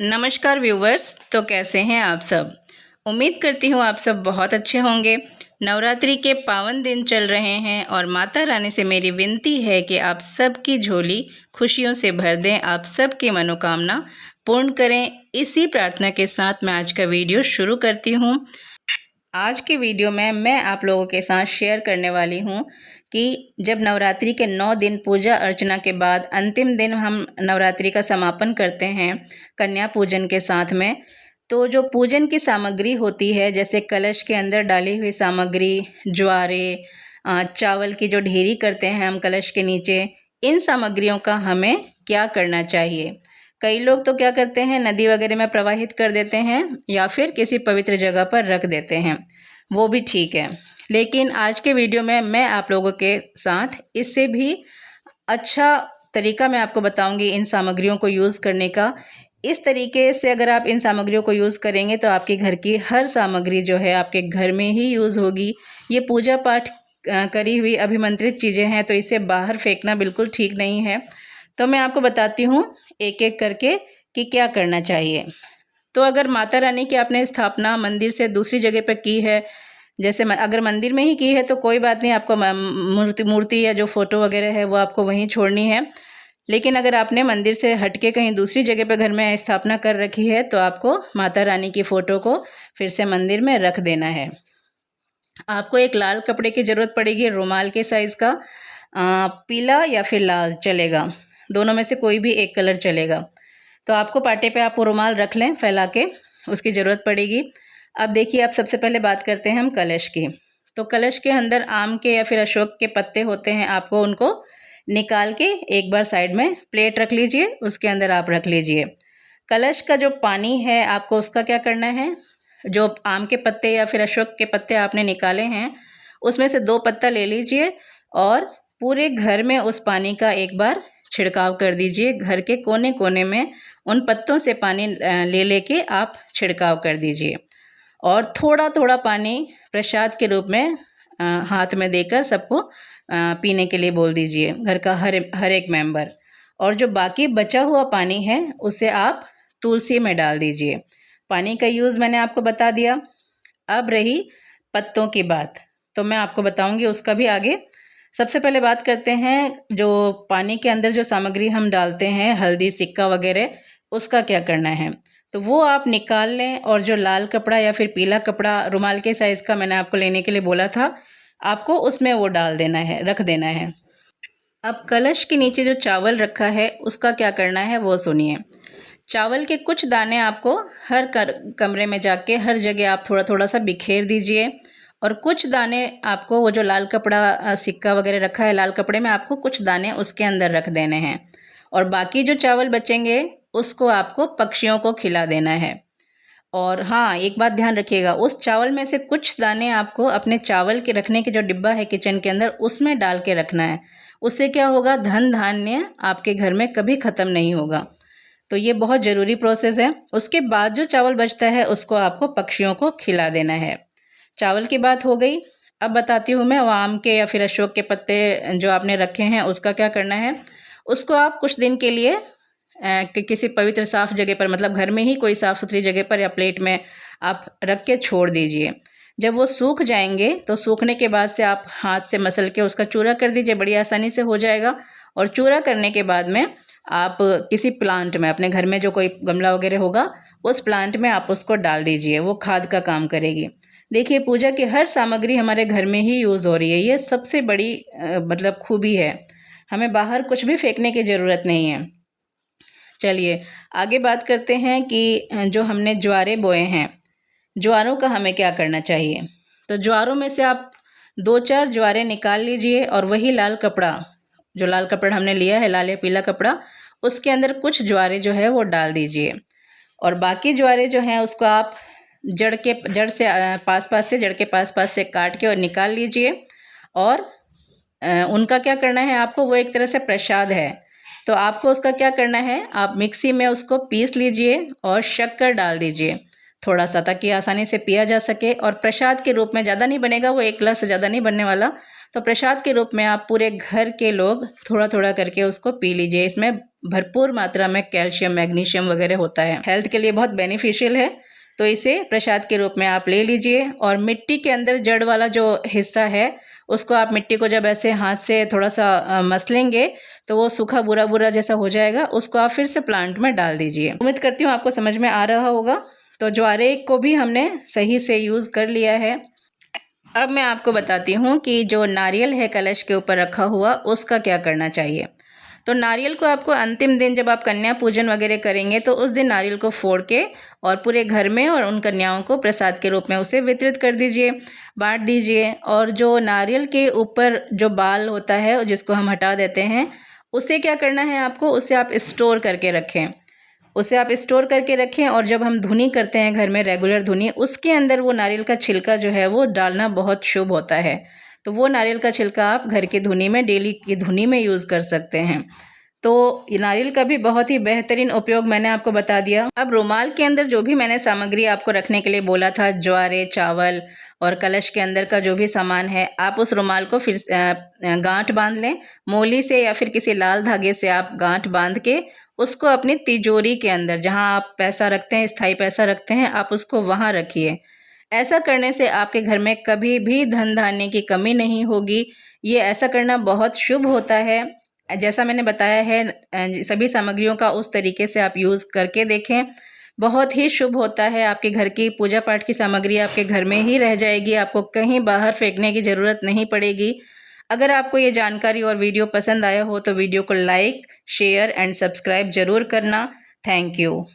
नमस्कार व्यूवर्स। तो कैसे हैं आप सब। उम्मीद करती हूँ आप सब बहुत अच्छे होंगे। नवरात्रि के पावन दिन चल रहे हैं और माता रानी से मेरी विनती है कि आप सबकी झोली खुशियों से भर दें, आप सबकी मनोकामना पूर्ण करें। इसी प्रार्थना के साथ मैं आज का वीडियो शुरू करती हूँ। आज के वीडियो में मैं आप लोगों के साथ शेयर करने वाली हूँ कि जब नवरात्रि के 9 दिन पूजा अर्चना के बाद अंतिम दिन हम नवरात्रि का समापन करते हैं कन्या पूजन के साथ में, तो जो पूजन की सामग्री होती है, जैसे कलश के अंदर डाली हुई सामग्री, ज्वारे, चावल की जो ढेरी करते हैं हम कलश के नीचे, इन सामग्रियों का हमें क्या करना चाहिए। कई लोग तो क्या करते हैं, नदी वगैरह में प्रवाहित कर देते हैं या फिर किसी पवित्र जगह पर रख देते हैं, वो भी ठीक है। लेकिन आज के वीडियो में मैं आप लोगों के साथ इससे भी अच्छा तरीका मैं आपको बताऊंगी इन सामग्रियों को यूज़ करने का। इस तरीके से अगर आप इन सामग्रियों को यूज़ करेंगे तो आपके घर की हर सामग्री जो है आपके घर में ही यूज़ होगी। ये पूजा पाठ करी हुई अभिमंत्रित चीज़ें हैं, तो इसे बाहर फेंकना बिल्कुल ठीक नहीं है। तो मैं आपको बताती हूँ एक एक करके कि क्या करना चाहिए। तो अगर माता रानी की आपने स्थापना मंदिर से दूसरी जगह पर की है, जैसे अगर मंदिर में ही की है तो कोई बात नहीं, आपको मूर्ति या जो फ़ोटो वगैरह है वो आपको वहीं छोड़नी है। लेकिन अगर आपने मंदिर से हटके कहीं दूसरी जगह पर घर में स्थापना कर रखी है तो आपको माता रानी की फ़ोटो को फिर से मंदिर में रख देना है। आपको एक लाल कपड़े की ज़रूरत पड़ेगी, रुमाल के साइज़ का, पीला या फिर लाल चलेगा, दोनों में से कोई भी एक कलर चलेगा। तो आपको पाटे पे आप रुमाल रख लें फैला के, उसकी ज़रूरत पड़ेगी। अब देखिए, आप सबसे पहले बात करते हैं हम कलश की। तो कलश के अंदर आम के या फिर अशोक के पत्ते होते हैं, आपको उनको निकाल के एक बार साइड में प्लेट रख लीजिए, उसके अंदर आप रख लीजिए। कलश का जो पानी है आपको उसका क्या करना है, जो आम के पत्ते या फिर अशोक के पत्ते आपने निकाले हैं उसमें से 2 पत्ता ले लीजिए और पूरे घर में उस पानी का एक बार छिड़काव कर दीजिए। घर के कोने कोने में उन पत्तों से पानी ले लेके आप छिड़काव कर दीजिए और थोड़ा थोड़ा पानी प्रसाद के रूप में हाथ में देकर सबको पीने के लिए बोल दीजिए, घर का हर एक मेंबर। और जो बाकी बचा हुआ पानी है उसे आप तुलसी में डाल दीजिए। पानी का यूज़ मैंने आपको बता दिया। अब रही पत्तों की बात, तो मैं आपको बताऊंगी उसका भी आगे। सबसे पहले बात करते हैं जो पानी के अंदर जो सामग्री हम डालते हैं, हल्दी, सिक्का वगैरह, उसका क्या करना है। तो वो आप निकाल लें और जो लाल कपड़ा या फिर पीला कपड़ा रुमाल के साइज़ का मैंने आपको लेने के लिए बोला था, आपको उसमें वो डाल देना है, रख देना है। अब कलश के नीचे जो चावल रखा है उसका क्या करना है वो सुनिए। चावल के कुछ दाने आपको हर कमरे में जाके हर जगह आप थोड़ा थोड़ा सा बिखेर दीजिए और कुछ दाने आपको वो जो लाल कपड़ा सिक्का वगैरह रखा है, लाल कपड़े में आपको कुछ दाने उसके अंदर रख देने हैं और बाकी जो चावल बचेंगे उसको आपको पक्षियों को खिला देना है। और हाँ, एक बात ध्यान रखिएगा, उस चावल में से कुछ दाने आपको अपने चावल के रखने के जो डिब्बा है किचन के अंदर उसमें डाल के रखना है। उससे क्या होगा, धन धान्य आपके घर में कभी ख़त्म नहीं होगा। तो ये बहुत ज़रूरी प्रोसेस है। उसके बाद जो चावल बचता है उसको आपको पक्षियों को खिला देना है। चावल की बात हो गई। अब बताती हूँ मैं वो आम के या फिर अशोक के पत्ते जो आपने रखे हैं उसका क्या करना है। उसको आप कुछ दिन के लिए किसी पवित्र साफ़ जगह पर, मतलब घर में ही कोई साफ़ सुथरी जगह पर या प्लेट में आप रख के छोड़ दीजिए। जब वो सूख जाएंगे तो सूखने के बाद से आप हाथ से मसल के उसका चूरा कर दीजिए, बड़ी आसानी से हो जाएगा। और चूरा करने के बाद में आप किसी प्लांट में, अपने घर में जो कोई गमला वगैरह होगा उस प्लांट में आप उसको डाल दीजिए, वो खाद का काम करेगी। देखिए, पूजा की हर सामग्री हमारे घर में ही यूज़ हो रही है, ये सबसे बड़ी मतलब खूबी है। हमें बाहर कुछ भी फेंकने की ज़रूरत नहीं है। चलिए आगे बात करते हैं कि जो हमने ज्वारे बोए हैं, ज्वारों का हमें क्या करना चाहिए। तो ज्वारों में से आप 2-4 ज्वारे निकाल लीजिए और वही लाल कपड़ा, जो लाल कपड़ा हमने लिया है, लाल या पीला कपड़ा, उसके अंदर कुछ ज्वारे जो है वो डाल दीजिए और बाकी ज्वारे जो हैं उसको आप जड़ से जड़ के पास से काट के और निकाल लीजिए। और उनका क्या करना है आपको, वो एक तरह से प्रसाद है, तो आपको उसका क्या करना है, आप मिक्सी में उसको पीस लीजिए और शक्कर डाल दीजिए थोड़ा सा, ताकि आसानी से पिया जा सके। और प्रसाद के रूप में, ज़्यादा नहीं बनेगा, वो 1 गिलास से ज़्यादा नहीं बनने वाला, तो प्रसाद के रूप में आप पूरे घर के लोग थोड़ा थोड़ा करके उसको पी लीजिए। इसमें भरपूर मात्रा में कैल्शियम, मैग्नीशियम वगैरह होता है, हेल्थ के लिए बहुत बेनिफिशियल है। तो इसे प्रसाद के रूप में आप ले लीजिए। और मिट्टी के अंदर जड़ वाला जो हिस्सा है उसको आप मिट्टी को जब ऐसे हाथ से थोड़ा सा मसलेंगे तो वो सूखा बुरा बुरा जैसा हो जाएगा, उसको आप फिर से प्लांट में डाल दीजिए। उम्मीद करती हूँ आपको समझ में आ रहा होगा। तो ज्वारे को भी हमने सही से यूज़ कर लिया है। अब मैं आपको बताती हूँ कि जो नारियल है कलश के ऊपर रखा हुआ, उसका क्या करना चाहिए। तो नारियल को आपको अंतिम दिन जब आप कन्या पूजन वगैरह करेंगे तो उस दिन नारियल को फोड़ के और पूरे घर में और उन कन्याओं को प्रसाद के रूप में उसे वितरित कर दीजिए, बांट दीजिए। और जो नारियल के ऊपर जो बाल होता है जिसको हम हटा देते हैं, उसे क्या करना है आपको, उसे आप स्टोर करके रखें। उसे आप स्टोर करके रखें और जब हम धुनी करते हैं घर में, रेगुलर धुनी, उसके अंदर वो नारियल का छिलका जो है वो डालना बहुत शुभ होता है। तो वो नारियल का छिलका आप घर की धुनी में, डेली की धुनी में यूज़ कर सकते हैं। तो ये नारियल का भी बहुत ही बेहतरीन उपयोग मैंने आपको बता दिया। अब रुमाल के अंदर जो भी मैंने सामग्री आपको रखने के लिए बोला था, ज्वारे, चावल और कलश के अंदर का जो भी सामान है, आप उस रुमाल को फिर गांठ बांध लें मोली से या फिर किसी लाल धागे से। आप गांठ बांध के उसको अपनी तिजोरी के अंदर, जहां आप पैसा रखते हैं, स्थायी पैसा रखते हैं, आप उसको वहां रखिए। ऐसा करने से आपके घर में कभी भी धन धान्य की कमी नहीं होगी। ये ऐसा करना बहुत शुभ होता है। जैसा मैंने बताया है, सभी सामग्रियों का उस तरीके से आप यूज़ करके देखें, बहुत ही शुभ होता है। आपके घर की पूजा पाठ की सामग्री आपके घर में ही रह जाएगी, आपको कहीं बाहर फेंकने की ज़रूरत नहीं पड़ेगी। अगर आपको ये जानकारी और वीडियो पसंद आया हो तो वीडियो को लाइक, शेयर एंड सब्सक्राइब ज़रूर करना। Thank you.